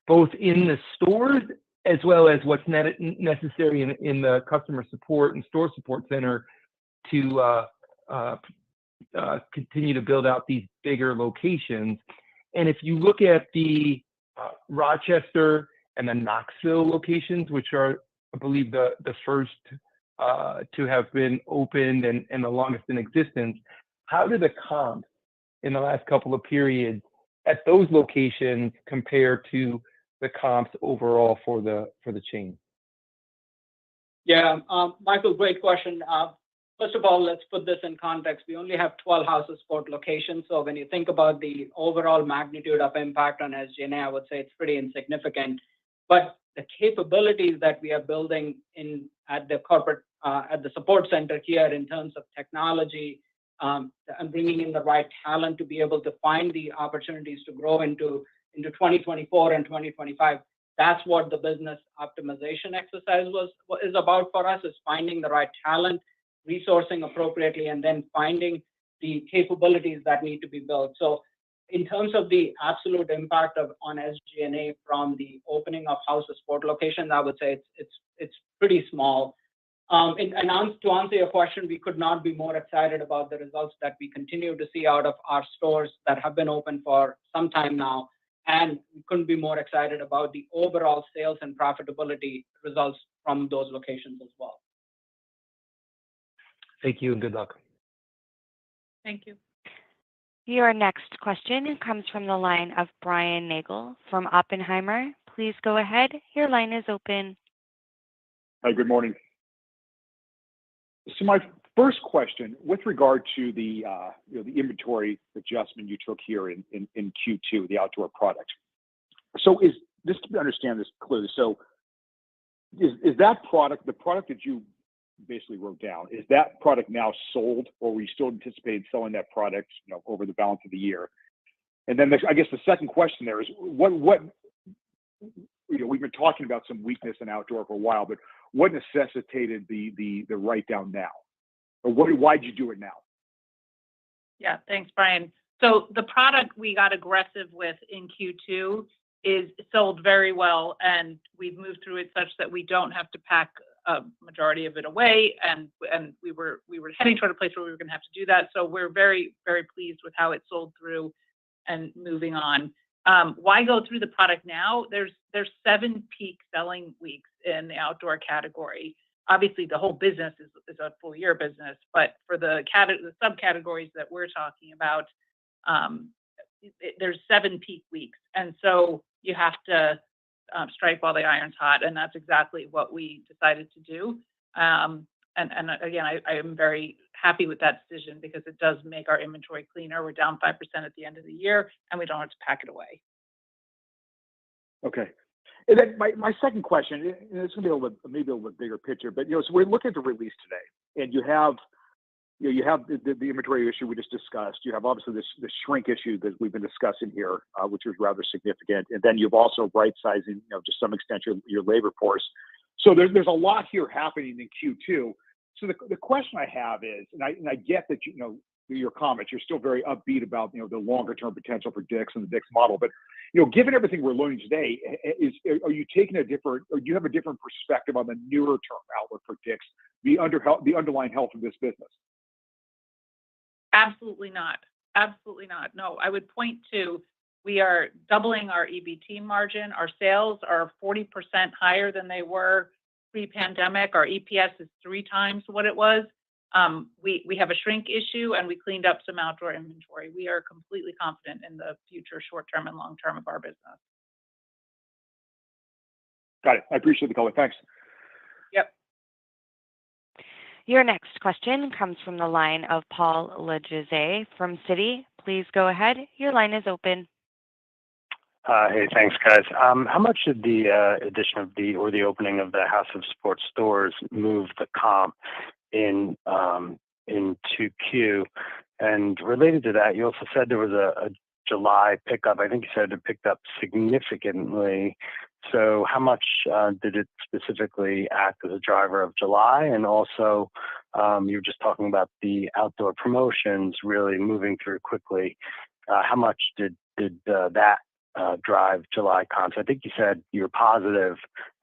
[SPEAKER 13] both in the stores as well as what's necessary in the customer support and store support center to continue to build out these bigger locations? And if you look at the Rochester and the Knoxville locations, which are, I believe, the first to have been opened and the longest in existence, how do the comps in the last couple of periods at those locations compare to the comps overall for the chain?
[SPEAKER 5] Yeah, Michael, great question. First of all, let's put this in context. We only have 12 House of Sport locations. So when you think about the overall magnitude of impact on SG&A, I would say it's pretty insignificant. But the capabilities that we are building at the support center here in terms of technology and bringing in the right talent to be able to find the opportunities to grow into 2024 and 2025, that's what the business optimization exercise is about for us, is finding the right talent, resourcing appropriately, and then finding the capabilities that need to be built. So in terms of the absolute impact on SG&A from the opening of House of Sport locations, I would say it's pretty small. And to answer your question, we could not be more excited about the results that we continue to see out of our stores that have been open for some time now. And we couldn't be more excited about the overall sales and profitability results from those locations as well.
[SPEAKER 13] Thank you and good luck.
[SPEAKER 4] Thank you.
[SPEAKER 2] Your next question comes from the line of Brian Nagel from Oppenheimer. Please go ahead. Your line is open.
[SPEAKER 14] Hi, good morning. So my first question, with regard to the the inventory adjustment you took here in Q2, the outdoor product. So is just to understand this clearly, so is that product, the product that you basically wrote down, is that product now sold, or were you still anticipating selling that product, over the balance of the year? And then I guess the second question there is what we've been talking about some weakness in outdoor for a while, but what necessitated the write down now, or why'd you do it now?
[SPEAKER 4] Yeah, thanks, Brian. So the product we got aggressive with in Q2 is sold very well, and we've moved through it such that we don't have to pack a majority of it away, and we were heading toward a place where we were going to have to do that. So we're very, very pleased with how it sold through and moving on. Why go through the product now? There's 7 peak selling weeks in the outdoor category. Obviously, the whole business is a full year business, but for the subcategories that we're talking about, there's 7 peak weeks, and so you have to strike while the iron's hot, and that's exactly what we decided to do. And again, I am very happy with that decision because it does make our inventory cleaner. We're down 5% at the end of the year, and we don't have to pack it away.
[SPEAKER 14] Okay. And then my second question, and it's going to be maybe a little bit bigger picture, but so we're looking at the release today, and you have the inventory issue we just discussed. You have obviously the shrink issue that we've been discussing here, which is rather significant, and then you've also right sizing, to some extent your labor force. So there's a lot here happening in Q2. So the question I have is, and I get that your comments, you're still very upbeat about the longer term potential for DICK'S and the DICK'S model, but given everything we're learning today, are you taking or do you have a different perspective on the nearer term outlook for DICK'S, the underlying health of this business?
[SPEAKER 4] Absolutely not. Absolutely not. No, I would point to We are doubling our EBT margin. Our sales are 40% higher than they were pre-pandemic. Our EPS is 3 times what it was. We have a shrink issue, and we cleaned up some outdoor inventory. We are completely confident in the future, short-term and long-term of our business.
[SPEAKER 14] Got it. I appreciate the color. Thanks.
[SPEAKER 4] Yep.
[SPEAKER 2] Your next question comes from the line of Paul Lejuez from Citi. Please go ahead. Your line is open.
[SPEAKER 15] Hey, thanks, guys. How much did the addition of the opening of the House of Sport stores move the comp in 2Q? And related to that, you also said there was a July pickup. I think you said it picked up significantly. So how much did it specifically act as a driver of July? And also, you were just talking about the outdoor promotions really moving through quickly. How much did that drive July comps? I think you said you were positive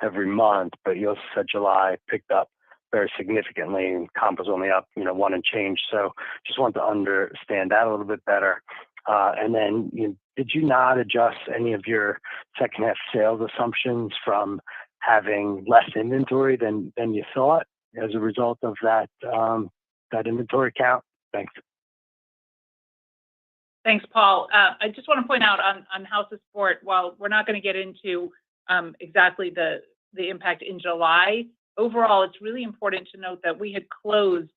[SPEAKER 15] every month, but you also said July picked up very significantly, and comp was only up, 1 and change. So just want to understand that a little bit better. And then, did you not adjust any of your second half sales assumptions from having less inventory than you thought as a result of that inventory count? Thanks.
[SPEAKER 4] Thanks, Paul. I just want to point out on House of Sport, while we're not going to get into exactly the impact in July, overall, it's really important to note that we had closed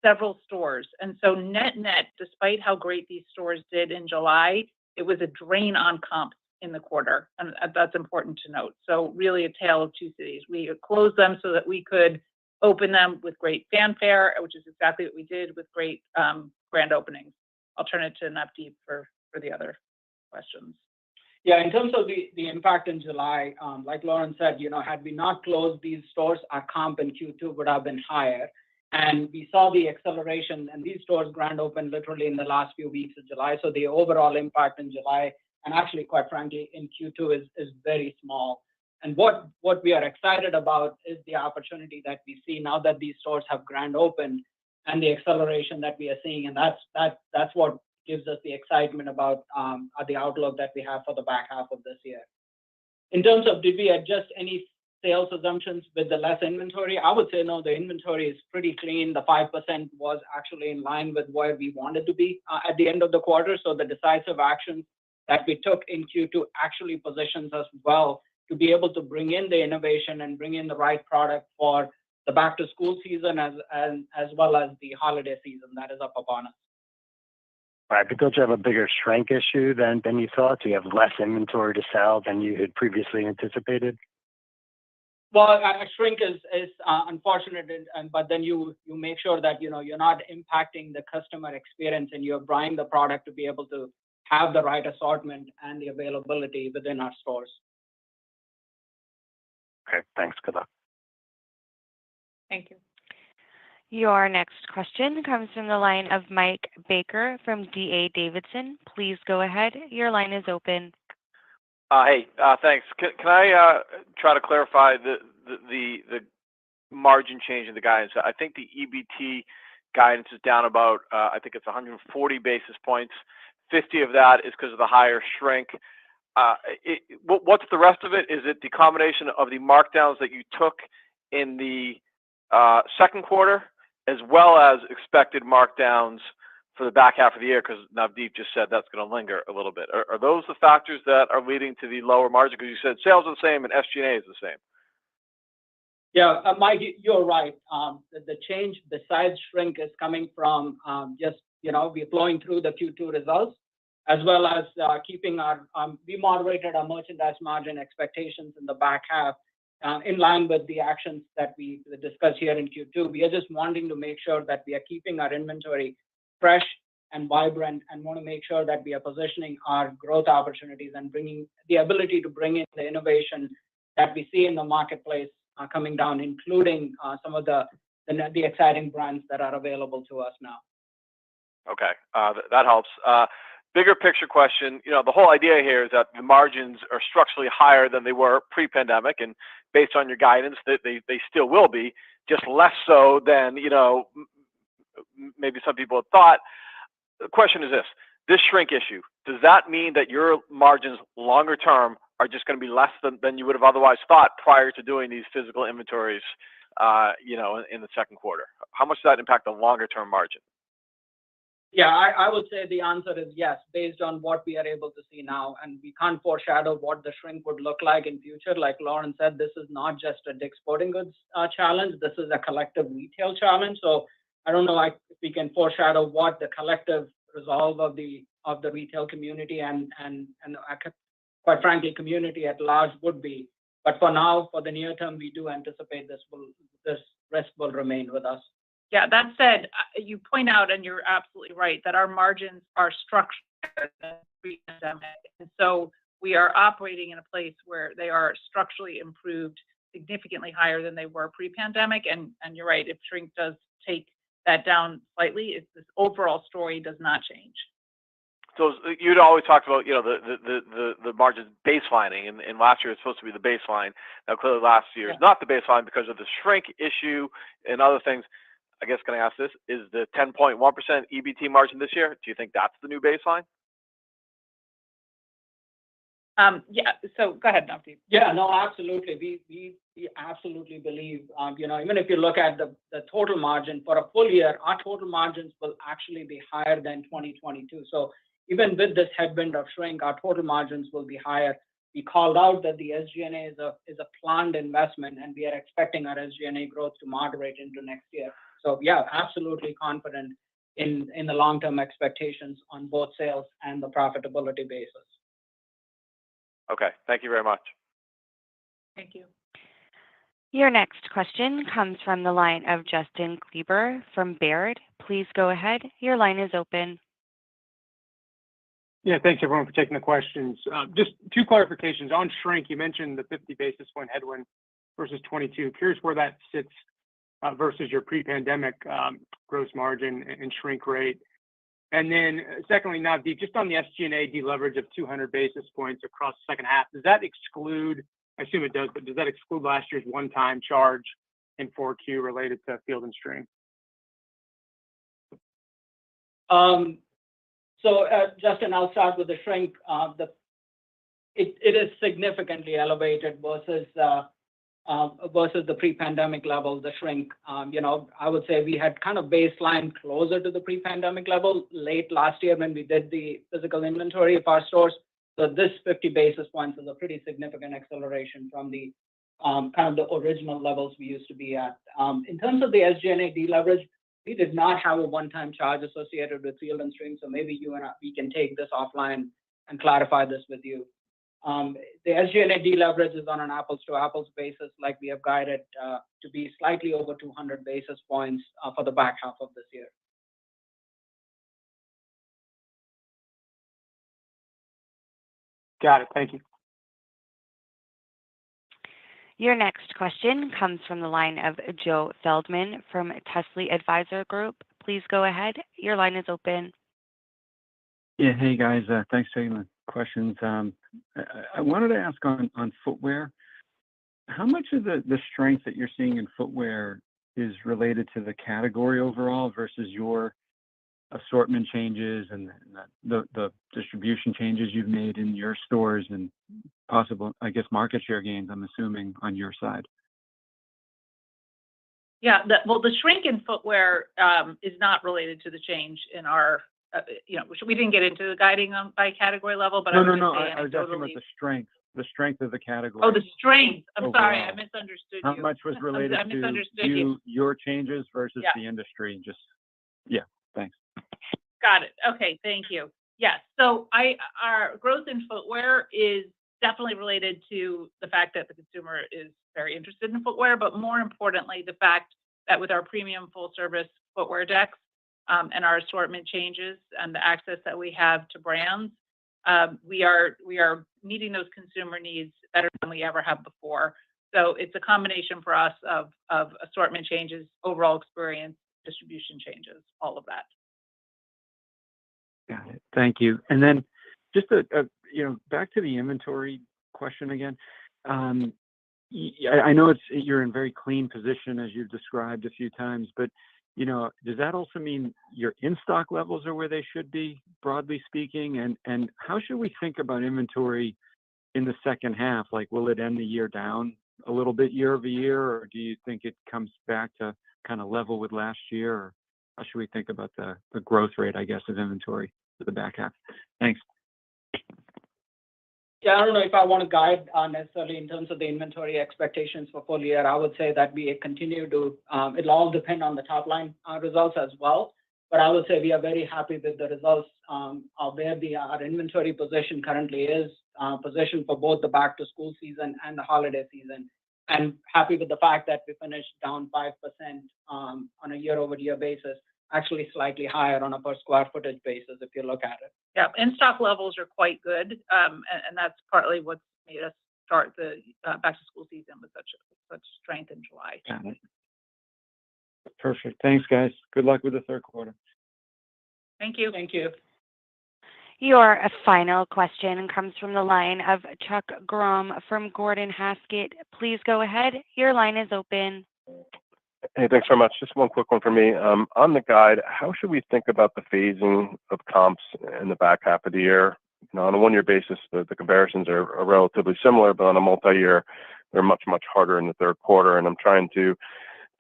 [SPEAKER 4] several stores. And so net, despite how great these stores did in July, it was a drain on comp in the quarter. And that's important to note. So really a tale of two cities. We closed them so that we could open them with great fanfare, which is exactly what we did with great grand openings. I'll turn it to Navdeep for the other questions.
[SPEAKER 5] Yeah, in terms of the impact in July, like Lauren said, had we not closed these stores, our comp in Q2 would have been higher. And we saw the acceleration, and these stores grand opened literally in the last few weeks of July. So the overall impact in July, and actually, quite frankly, in Q2 is very small. And what we are excited about is the opportunity that we see now that these stores have grand opened, and the acceleration that we are seeing. And that's what gives us the excitement about the outlook that we have for the back half of this year. In terms of did we adjust any sales assumptions with the less inventory, I would say no, the inventory is pretty clean. The 5% was actually in line with where we wanted to be at the end of the quarter. So the decisive actions that we took in Q2 actually positions us well to be able to bring in the innovation and bring in the right product for the back to school season as well as the holiday season that is up upon us.
[SPEAKER 15] Right, but don't you have a bigger shrink issue than you thought? Do you have less inventory to sell than you had previously anticipated?
[SPEAKER 5] Well, a shrink is unfortunate, but then you make sure that you're not impacting the customer experience, and you're buying the product to be able to have the right assortment and the availability within our stores.
[SPEAKER 15] Okay, thanks. Good luck.
[SPEAKER 4] Thank you.
[SPEAKER 2] Your next question comes from the line of Mike Baker from D.A. Davidson. Please go ahead. Your line is open.
[SPEAKER 16] Hey, thanks. Can I try to clarify the margin change in the guidance? I think the EBT guidance is down about, I think it's 140 basis points. 50 of that is because of the higher shrink. What's the rest of it? Is it the combination of the markdowns that you took in the second quarter, as well as expected markdowns for the back half of the year? Because Navdeep just said that's going to linger a little bit. Are those the factors that are leading to the lower margin? Because you said sales are the same and SG&A is the same.
[SPEAKER 5] Yeah, Mike, you're right. The change besides shrink is coming from just, we're flowing through the Q2 results, as well as keeping we moderated our merchandise margin expectations in the back half in line with the actions that we discussed here in Q2. We are just wanting to make sure that we are keeping our inventory fresh and vibrant, and want to make sure that we are positioning our growth opportunities and bringing the ability to bring in the innovation that we see in the marketplace coming down, including some of the exciting brands that are available to us now.
[SPEAKER 16] Okay, that helps. Bigger picture question, the whole idea here is that the margins are structurally higher than they were pre-pandemic, and based on your guidance, they still will be, just less so than, maybe some people have thought. The question is this: this shrink issue, does that mean that your margins longer term are just going to be less than you would have otherwise thought prior to doing these physical inventories, in the second quarter? How much does that impact the longer term margin?
[SPEAKER 5] Yeah, I would say the answer is yes, based on what we are able to see now, and we can't foreshadow what the shrink would look like in future. Like Lauren said, this is not just a Dick's Sporting Goods challenge. This is a collective retail challenge. So I don't know if we can foreshadow what the collective resolve of the retail community and quite frankly, community at large would be. But for now, for the near term, we do anticipate this risk will remain with us.
[SPEAKER 4] Yeah, that said, you point out, and you're absolutely right, that our margins are structured pre-pandemic. And so we are operating in a place where they are structurally improved, significantly higher than they were pre-pandemic. And you're right, if shrink does take that down slightly, this overall story does not change.
[SPEAKER 16] So you'd always talked about, the margins baselining, and last year it's supposed to be the baseline. Now clearly last year is not the baseline because of the shrink issue and other things. I guess, can I ask this? Is the 10.1% EBT margin this year, do you think that's the new baseline?
[SPEAKER 4] Yeah. So go ahead, Navdeep.
[SPEAKER 5] Yeah, no, absolutely. We absolutely believe, even if you look at the total margin for a full year, our total margins will actually be higher than 2022. So even with this headwind of shrink, our total margins will be higher. We called out that the SG&A is a planned investment, and we are expecting our SG&A growth to moderate into next year. So yeah, absolutely confident in the long-term expectations on both sales and the profitability basis.
[SPEAKER 16] Okay, thank you very much.
[SPEAKER 4] Thank you.
[SPEAKER 2] Your next question comes from the line of Justin Kleber from Baird. Please go ahead. Your line is open.
[SPEAKER 17] Yeah, thanks everyone for taking the questions. Just two clarifications. On shrink, you mentioned the 50 basis point headwind versus 22. Curious where that sits versus your pre-pandemic gross margin and shrink rate. And then secondly, Navdeep, just on the SG&A deleverage of 200 basis points across the second half, does that exclude, I assume it does, but does that exclude last year's one-time charge in 4Q related to Field & Stream?
[SPEAKER 5] So Justin, I'll start with the shrink. It is significantly elevated versus the pre-pandemic level, the shrink. I would say we had kind of baseline closer to the pre-pandemic level late last year when we did the physical inventory of our stores. So this 50 basis points is a pretty significant acceleration from the kind of the original levels we used to be at. In terms of the SG&A deleverage, we did not have a one-time charge associated with Field & Stream, so maybe you and we can take this offline and clarify this with you. The SG&A deleverage is on an apples-to-apples basis, like we have guided to be slightly over 200 basis points for the back half of this year.
[SPEAKER 17] Got it. Thank you.
[SPEAKER 2] Your next question comes from the line of Joe Feldman from Telsey Advisory Group. Please go ahead. Your line is open.
[SPEAKER 18] Yeah. Hey, guys. Thanks for taking the questions. I wanted to ask on footwear, how much of the strength that you're seeing in footwear is related to the category overall versus your assortment changes and the distribution changes you've made in your stores and possible, I guess, market share gains, I'm assuming, on your side?
[SPEAKER 4] Yeah, the shrink in footwear is not related to the change in our, we didn't get into the guiding by category level, but
[SPEAKER 18] No.
[SPEAKER 4] I
[SPEAKER 18] I was asking about the strength of the category.
[SPEAKER 4] Oh, the strength. I'm
[SPEAKER 18] overall.
[SPEAKER 4] sorry, I misunderstood you.
[SPEAKER 18] How much was related to your changes versus the industry? Just, thanks.
[SPEAKER 4] Got it. Okay, thank you. Yes, so our growth in footwear is definitely related to the fact that the consumer is very interested in footwear, but more importantly, the fact that with our premium full-service footwear decks and our assortment changes and the access that we have to brands, we are meeting those consumer needs better than we ever have before. So it's a combination for us of assortment changes, overall experience, distribution changes, all of that.
[SPEAKER 18] Got it. Thank you. And then just back to the inventory question again. I know you're in very clean position as you've described a few times, but does that also mean your in-stock levels are where they should be, broadly speaking? And how should we think about inventory in the second half? Like, will it end the year down a little bit year over year, or do you think it comes back to kind of level with last year? Or how should we think about the growth rate, I guess, of inventory for the back half? Thanks.
[SPEAKER 5] Yeah, I don't know if I want to guide necessarily in terms of the inventory expectations for full year. I would say that we continue to, it'll all depend on the top line results as well. But I would say we are very happy with the results of where our inventory position currently is positioned for both the back to school season and the holiday season. And happy with the fact that we finished down 5% on a year over year basis, actually slightly higher on a per square footage basis if you look at it.
[SPEAKER 4] Yeah, in-stock levels are quite good, and that's partly what's made us start the back-to-school season with such strength in July.
[SPEAKER 18] Got it. Perfect. Thanks, guys. Good luck with the third quarter.
[SPEAKER 4] Thank you.
[SPEAKER 5] Thank you.
[SPEAKER 2] Your final question comes from the line of Chuck Grom from Gordon Haskett. Please go ahead. Your line is open.
[SPEAKER 19] Hey, thanks very much. Just one quick one for me. On the guide, how should we think about the phasing of comps in the back half of the year? On a one-year basis, the comparisons are relatively similar, but on a multi-year, they're much, much harder in the third quarter. And I'm trying to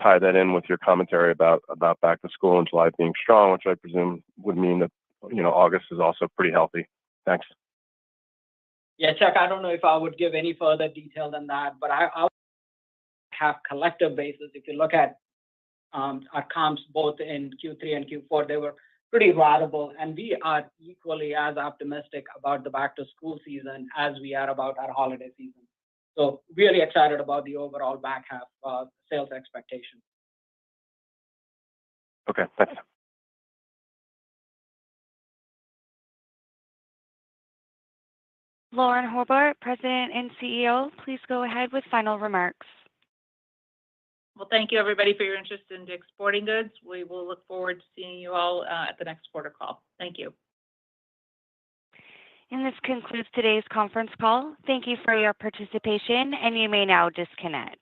[SPEAKER 19] tie that in with your commentary about back to school in July being strong, which I presume would mean that, August is also pretty healthy. Thanks.
[SPEAKER 5] Yeah, Chuck, I don't know if I would give any further detail than that, but I would have collective basis. If you look at our comps both in Q3 and Q4, they were pretty ratable, and we are equally as optimistic about the back to school season as we are about our holiday season. So really excited about the overall back half sales expectation.
[SPEAKER 19] Okay, thanks.
[SPEAKER 2] Lauren Hobart, President and CEO, please go ahead with final remarks.
[SPEAKER 4] Well, thank you, everybody, for your interest in DICK'S Sporting Goods. We will look forward to seeing you all at the next quarter call. Thank you.
[SPEAKER 2] And this concludes today's conference call. Thank you for your participation, and you may now disconnect.